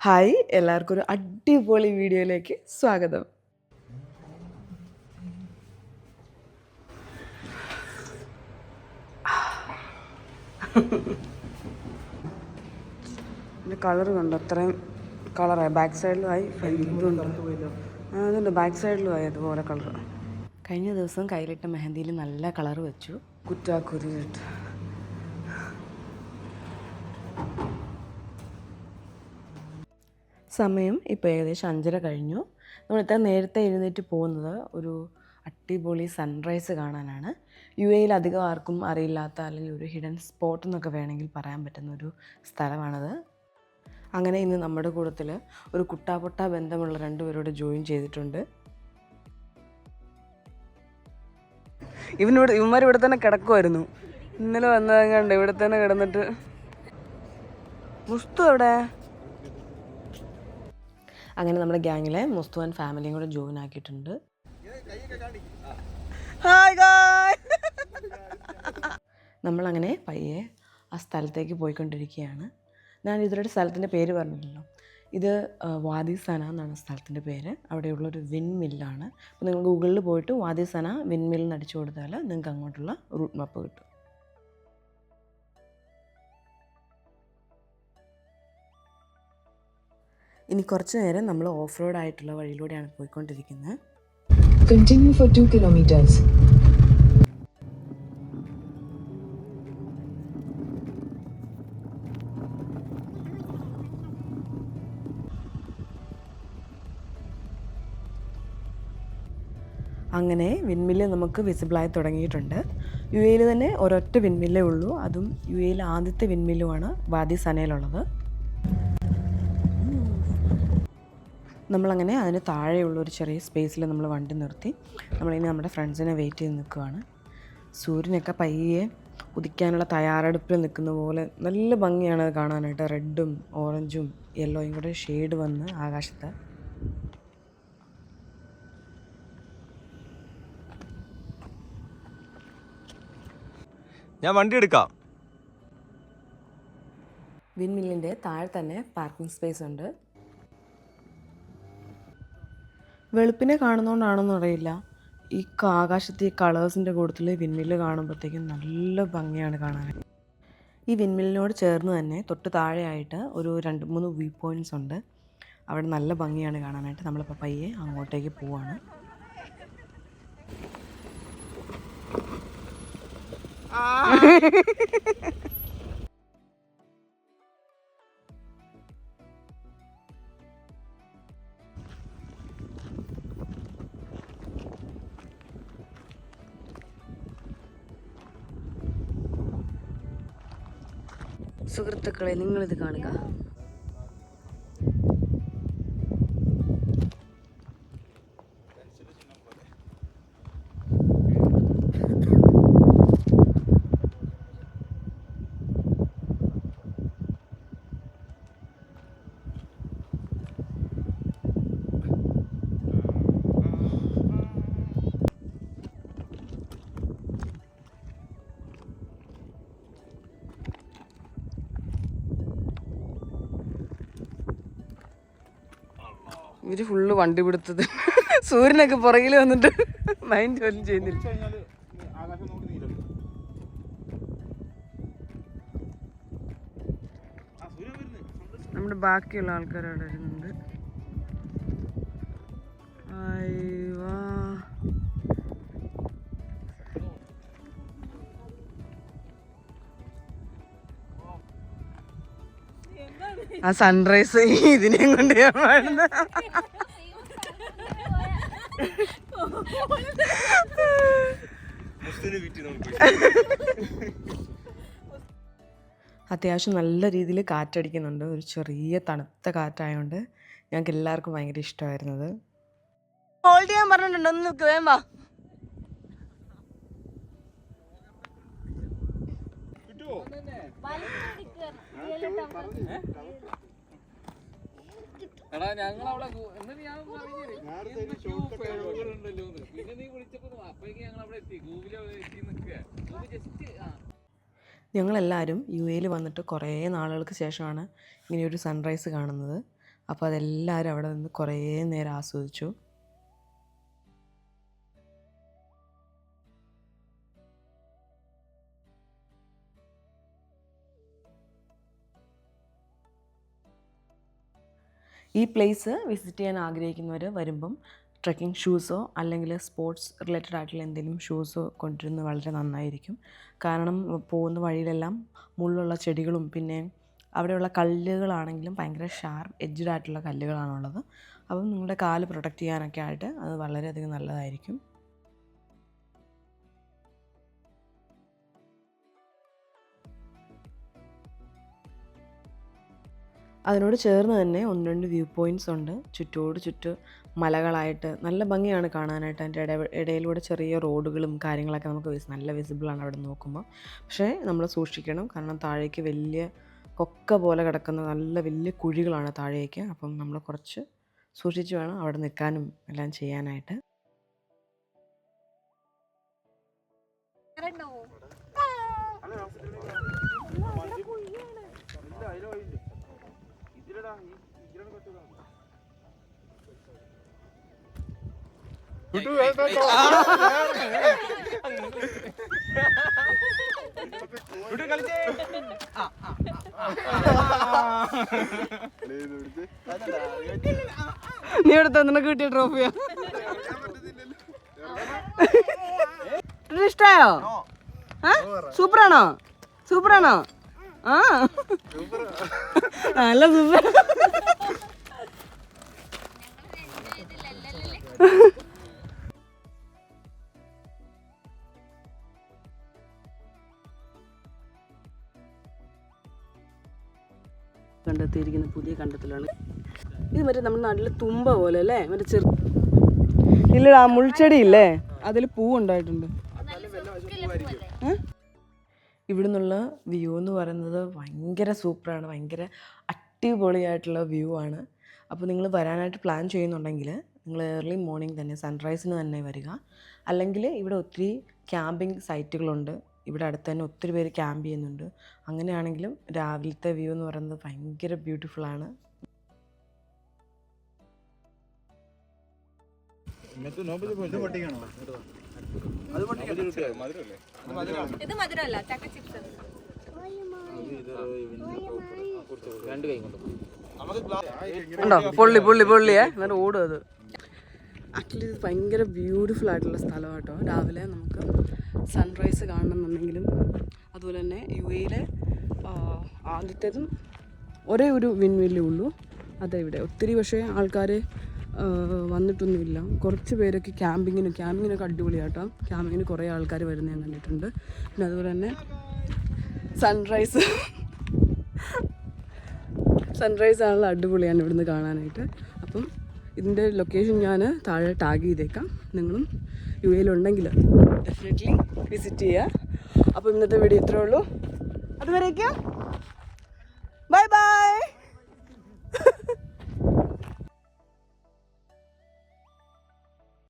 Hi, എല്ലാവർക്കും ഒരു അടിപൊളി വീഡിയോയിലേക്ക് സ്വാഗതം. എൻ്റെ കളർ കണ്ടോ, അത്രയും കളറായി. ബാക്ക് സൈഡിലുമായി, ഇതുണ്ട്, അതുണ്ട്, ബാക്ക് സൈഡിലുമായി അതുപോലെ കളർ. കഴിഞ്ഞ ദിവസം കയ്യിലിട്ട മെഹന്തിയിൽ നല്ല കളർ വെച്ചു. കുറ്റാക്കുരിട്ട് സമയം ഇപ്പോൾ ഏകദേശം 5:30 കഴിഞ്ഞു. നമ്മൾ ഇത്ര നേരത്തെ എഴുന്നേറ്റ് പോകുന്നത് ഒരു അടിപൊളി സൺറൈസ് കാണാനാണ്. UAE അധികം ആർക്കും അറിയില്ലാത്ത, അല്ലെങ്കിൽ ഒരു ഹിഡൻ സ്പോട്ട് എന്നൊക്കെ വേണമെങ്കിൽ പറയാൻ പറ്റുന്ന ഒരു സ്ഥലമാണത്. അങ്ങനെ ഇന്ന് നമ്മുടെ കൂട്ടത്തിൽ ഒരു കുട്ടാപ്പൊട്ട ബന്ധമുള്ള 2 പേരോട് ജോയിൻ ചെയ്തിട്ടുണ്ട്. ഇവന്മാർ ഇവിടെ തന്നെ കിടക്കുമായിരുന്നു. ഇന്നലെ വന്നത് കണ്ട് ഇവിടെ തന്നെ കിടന്നിട്ട്. മുസ്തു എവിടെ? അങ്ങനെ നമ്മുടെ ഗ്യാങ്ങിലെ മുസ്തു ആൻഡ് ഫാമിലിയും കൂടെ ജോയിൻ ആക്കിയിട്ടുണ്ട്. നമ്മളങ്ങനെ പയ്യെ ആ സ്ഥലത്തേക്ക് പോയിക്കൊണ്ടിരിക്കുകയാണ്. ഞാൻ ഇതിലൊരു സ്ഥലത്തിൻ്റെ പേര് പറഞ്ഞില്ലല്ലോ. ഇത് വാദി സന എന്നാണ് സ്ഥലത്തിൻ്റെ പേര്. അവിടെയുള്ളൊരു വിൻമില്ലാണ്. അപ്പോൾ നിങ്ങൾ ഗൂഗിളിൽ പോയിട്ട് വാദി സന വിൻമിൽ എന്ന് അടിച്ചു കൊടുത്താൽ നിങ്ങൾക്ക് അങ്ങോട്ടുള്ള റൂട്ട് മാപ്പ് കിട്ടും. ഇനി കുറച്ച് നേരം നമ്മൾ ഓഫ് റോഡ് ആയിട്ടുള്ള വഴിയിലൂടെയാണ് പോയിക്കൊണ്ടിരിക്കുന്നത്. Continue for 2 kilometers. അങ്ങനെ വിൻമില്ല് നമുക്ക് വിസിബിളായി തുടങ്ങിയിട്ടുണ്ട്. UAE തന്നെ ഒരൊറ്റ വിൻമില്ലേ ഉള്ളൂ. അതും UAE ആദ്യത്തെ വിൻമില്ലുമാണ് വാദി സനയിലുള്ളത്. നമ്മളങ്ങനെ അതിന് താഴെയുള്ള ഒരു ചെറിയ സ്പേസിൽ നമ്മൾ വണ്ടി നിർത്തി. നമ്മളിനി നമ്മുടെ ഫ്രണ്ട്സിനെ വെയിറ്റ് ചെയ്ത് നിൽക്കുകയാണ്. സൂര്യനൊക്കെ പയ്യെ ഉദിക്കാനുള്ള തയ്യാറെടുപ്പിൽ നിൽക്കുന്ന പോലെ നല്ല ഭംഗിയാണ് അത് കാണാനായിട്ട്. റെഡും ഓറഞ്ചും യെല്ലോയും കൂടെ ഷെയ്ഡ് വന്ന് ആകാശത്ത്. ഞാൻ വണ്ടി എടുക്കാം. വിൻമില്ലിൻ്റെ താഴെ തന്നെ പാർക്കിംഗ് സ്പേസ് ഉണ്ട്. വെളുപ്പിനെ കാണുന്നതുകൊണ്ടാണെന്ന് അറിയില്ല, ഈ ആകാശത്തെ ഈ കളേഴ്സിൻ്റെ കൂട്ടത്തിൽ വിൻമില്ല് കാണുമ്പോഴത്തേക്കും നല്ല ഭംഗിയാണ് കാണാൻ. ഈ വിൻമില്ലിനോട് ചേർന്ന് തന്നെ തൊട്ട് താഴെയായിട്ട് ഒരു 2-3 വ്യൂ പോയിൻറ്റ്സ് ഉണ്ട്. അവിടെ നല്ല ഭംഗിയാണ് കാണാനായിട്ട്. നമ്മളിപ്പോൾ പയ്യെ അങ്ങോട്ടേക്ക് പോവാണ്. സുഹൃത്തുക്കളെ, നിങ്ങളിത് കാണുക. ഇവര് ഫുള്ള് വണ്ടി പിടുത്തത്. സൂര്യനൊക്കെ പുറകിൽ വന്നിട്ട് മൈൻഡ് പോലും ചെയ്യുന്നില്ല. നമ്മുടെ ബാക്കിയുള്ള ആൾക്കാർ അവിടെ വരുന്നുണ്ട്. ആ സൺറൈസ് ഇതിനെയും കൊണ്ട് ഞാൻ പാടുന്ന. അത്യാവശ്യം നല്ല രീതിയിൽ കാറ്റടിക്കുന്നുണ്ട്. ഒരു ചെറിയ തണുത്ത കാറ്റായതുകൊണ്ട് ഞങ്ങൾക്ക് എല്ലാവർക്കും ഭയങ്കര ഇഷ്ടമായിരുന്നത്. ഹോൾഡ് ചെയ്യാൻ പറഞ്ഞിട്ടുണ്ട്, ഒന്ന് നിൽക്ക്, വേഗം വാ. ഞങ്ങളെല്ലാവരും UAE വന്നിട്ട് കുറേ നാളുകൾക്ക് ശേഷമാണ് ഇങ്ങനെയൊരു സൺറൈസ് കാണുന്നത്. അപ്പോൾ അതെല്ലാവരും അവിടെ നിന്ന് കുറേ നേരം ആസ്വദിച്ചു. ഈ പ്ലേസ് വിസിറ്റ് ചെയ്യാൻ ആഗ്രഹിക്കുന്നവർ വരുമ്പം ട്രെക്കിംഗ് ഷൂസോ അല്ലെങ്കിൽ സ്പോർട്സ് റിലേറ്റഡ് ആയിട്ടുള്ള എന്തെങ്കിലും ഷൂസോ കൊണ്ടുവരുന്നത് വളരെ നന്നായിരിക്കും. കാരണം പോകുന്ന വഴിയിലെല്ലാം മുള്ളുള്ള ചെടികളും പിന്നെ അവിടെയുള്ള കല്ലുകളാണെങ്കിലും ഭയങ്കര ഷാർപ്പ് എഡ്ജഡ് ആയിട്ടുള്ള കല്ലുകളാണുള്ളത്. അപ്പം നിങ്ങളുടെ കാല് പ്രൊട്ടക്റ്റ് ചെയ്യാനൊക്കെ ആയിട്ട് അത് വളരെയധികം നല്ലതായിരിക്കും. അതിനോട് ചേർന്ന് തന്നെ 1-2 വ്യൂ പോയിൻറ്റ്സ് ഉണ്ട്. ചുറ്റോട് ചുറ്റും മലകളായിട്ട് നല്ല ഭംഗിയാണ് കാണാനായിട്ട്. അതിൻ്റെ ഇടയിലൂടെ ചെറിയ റോഡുകളും കാര്യങ്ങളൊക്കെ നമുക്ക് നല്ല വിസിബിളാണ് അവിടെ നോക്കുമ്പോൾ. പക്ഷേ നമ്മൾ സൂക്ഷിക്കണം, കാരണം താഴേക്ക് വലിയ കൊക്ക പോലെ കിടക്കുന്ന നല്ല വലിയ കുഴികളാണ് താഴേക്ക്. അപ്പം നമ്മൾ കുറച്ച് സൂക്ഷിച്ച് വേണം അവിടെ നിൽക്കാനും എല്ലാം ചെയ്യാനായിട്ട്. നീ എടുത്ത നിനക്ക് കിട്ടിയ ട്രോഫിയാ? ഇഷ്ടായോ? സൂപ്പറാണോ? സൂപ്പറാണോ? ആ നല്ല സൂപ്പർ. കണ്ടെത്തിയിരിക്കുന്ന പുതിയ കണ്ടെത്തലാണ് ഇത്. മറ്റേ നമ്മുടെ നാട്ടിൽ തുമ്പ പോലെ അല്ലേ, മറ്റേ ഇല്ലടാ മുൾച്ചെടി ഇല്ലേ, അതിൽ പൂവുണ്ടായിട്ടുണ്ട്. ഇവിടെ നിന്നുള്ള വ്യൂ എന്ന് പറയുന്നത് ഭയങ്കര സൂപ്പറാണ്, ഭയങ്കര അടിപൊളിയായിട്ടുള്ള വ്യൂ ആണ്. അപ്പോൾ നിങ്ങൾ വരാനായിട്ട് പ്ലാൻ ചെയ്യുന്നുണ്ടെങ്കിൽ നിങ്ങൾ ഏർലി മോർണിംഗ് തന്നെ സൺറൈസിന് തന്നെ വരിക. അല്ലെങ്കിൽ ഇവിടെ ഒത്തിരി ക്യാമ്പിംഗ് സൈറ്റുകളുണ്ട്. ഇവിടെ അടുത്ത് തന്നെ ഒത്തിരി പേര് ക്യാമ്പ് ചെയ്യുന്നുണ്ട്. അങ്ങനെയാണെങ്കിലും രാവിലത്തെ വ്യൂ എന്ന് പറയുന്നത് ഭയങ്കര ബ്യൂട്ടിഫുള്ളാണ്. ഉണ്ടോ പൊള്ളി പൊള്ളി പൊള്ളിയേ എന്നിട്ട് ഓടും അത്. ആക്ച്വലി ഇത് ഭയങ്കര ബ്യൂട്ടിഫുൾ ആയിട്ടുള്ള സ്ഥലമാണ് കേട്ടോ. രാവിലെ നമുക്ക് സൺറൈസ് കാണണമെന്നുണ്ടെങ്കിലും അതുപോലെ തന്നെ UAE ആദ്യത്തേതും ഒരേ ഒരു വിൻമില്ലേ ഉള്ളൂ, അതെ ഇവിടെ. ഒത്തിരി പക്ഷേ ആൾക്കാർ വന്നിട്ടൊന്നുമില്ല. കുറച്ച് പേരൊക്കെ ക്യാമ്പിങ്ങിനൊക്കെ അടിപൊളിയാട്ടോ. ക്യാമ്പിങ്ങിന് കുറേ ആൾക്കാർ വരുന്നത് ഞാൻ കണ്ടിട്ടുണ്ട്. പിന്നെ അതുപോലെ തന്നെ സൺറൈസ് ആണല്ലോ അടിപൊളിയാണ് ഇവിടുന്ന് കാണാനായിട്ട്. അപ്പം ഇതിൻ്റെ ലൊക്കേഷൻ ഞാൻ താഴെ ടാഗ് ചെയ്തേക്കാം. നിങ്ങളും UAE ഉണ്ടെങ്കിൽ ഡെഫിനറ്റ്ലി വിസിറ്റ് ചെയ്യുക. അപ്പോൾ ഇന്നത്തെ വീഡിയോ ഇത്രേ ഉള്ളൂ. അതുവരേക്കും ബൈ ബൈ.